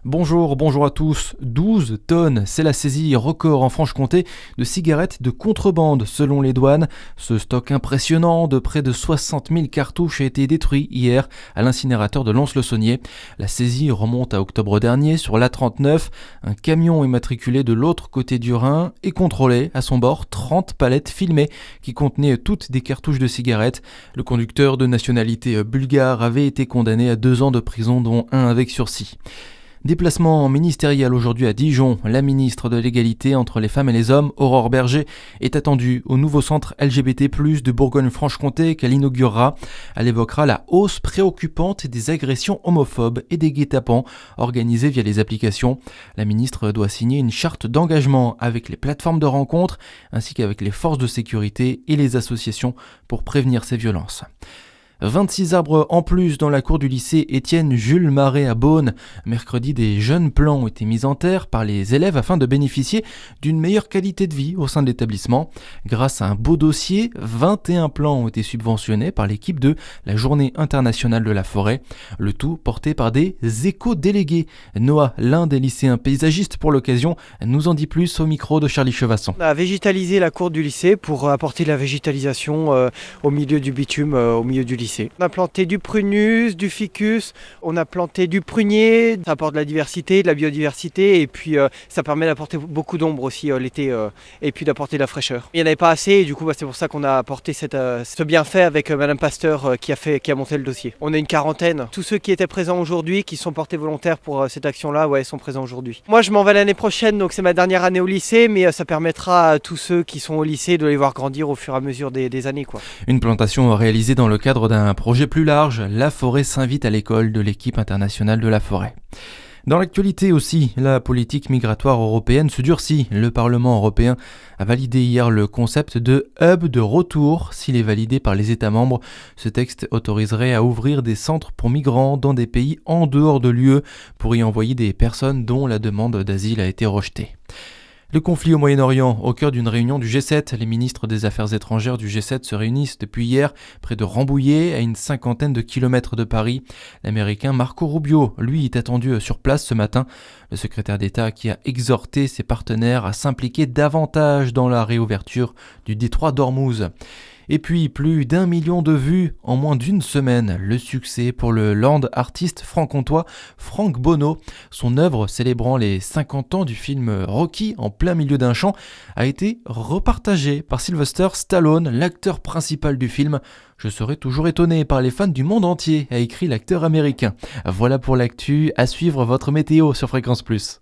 Bonjour à tous. 12 tonnes, c'est la saisie record en Franche-Comté de cigarettes de contrebande selon les douanes. Ce stock impressionnant de près de 60 000 cartouches a été détruit hier à l'incinérateur de Lons-le-Saunier. La saisie remonte à octobre dernier sur l'A39. Un camion immatriculé de l'autre côté du Rhin et contrôlé à son bord 30 palettes filmées qui contenaient toutes des cartouches de cigarettes. Le conducteur de nationalité bulgare avait été condamné à 2 ans de prison dont 1 avec sursis. Déplacement ministériel aujourd'hui à Dijon. La ministre de l'égalité entre les femmes et les hommes, Aurore Berger, est attendue au nouveau centre LGBT+, de Bourgogne-Franche-Comté qu'elle inaugurera. Elle évoquera la hausse préoccupante des agressions homophobes et des guet-apens organisés via les applications. La ministre doit signer une charte d'engagement avec les plateformes de rencontres ainsi qu'avec les forces de sécurité et les associations pour prévenir ces violences. 26 arbres en plus dans la cour du lycée Étienne Jules Marais à Beaune. Mercredi, des jeunes plants ont été mis en terre par les élèves afin de bénéficier d'une meilleure qualité de vie au sein de l'établissement. Grâce à un beau dossier, 21 plants ont été subventionnés par l'équipe de la Journée internationale de la forêt. Le tout porté par des éco-délégués. Noah, l'un des lycéens paysagistes pour l'occasion, nous en dit plus au micro de Charlie Chevasson. On a végétalisé la cour du lycée pour apporter de la végétalisation au milieu du bitume, au milieu du lycée. On a planté du prunus, du ficus, on a planté du prunier, ça apporte de la diversité, de la biodiversité et puis ça permet d'apporter beaucoup d'ombre aussi l'été et puis d'apporter de la fraîcheur. Il n'y en avait pas assez et du coup c'est pour ça qu'on a apporté ce bienfait avec Madame Pasteur qui a monté le dossier. On est une quarantaine. Tous ceux qui étaient présents aujourd'hui, qui sont portés volontaires pour cette action-là, sont présents aujourd'hui. Moi je m'en vais l'année prochaine, donc c'est ma dernière année au lycée, mais ça permettra à tous ceux qui sont au lycée de les voir grandir au fur et à mesure des années, quoi. Une plantation réalisée dans le cadre d'un projet plus large, La Forêt s'invite à l'école de l'équipe internationale de la forêt. Dans l'actualité aussi, la politique migratoire européenne se durcit. Le Parlement européen a validé hier le concept de hub de retour. S'il est validé par les États membres, ce texte autoriserait à ouvrir des centres pour migrants dans des pays en dehors de l'UE pour y envoyer des personnes dont la demande d'asile a été rejetée. Le conflit au Moyen-Orient, au cœur d'une réunion du G7. Les ministres des Affaires étrangères du G7 se réunissent depuis hier près de Rambouillet, à une 50aine de kilomètres de Paris. L'Américain Marco Rubio, lui, est attendu sur place ce matin. Le secrétaire d'État qui a exhorté ses partenaires à s'impliquer davantage dans la réouverture du détroit d'Ormuz. Et puis, plus d'1 million de vues en moins d'une semaine. Le succès pour le land artiste franc-comtois Franck Bonneau. Son œuvre célébrant les 50 ans du film Rocky en plein milieu d'un champ a été repartagée par Sylvester Stallone, l'acteur principal du film. Je serai toujours étonné par les fans du monde entier, a écrit l'acteur américain. Voilà pour l'actu. À suivre votre météo sur Fréquence Plus.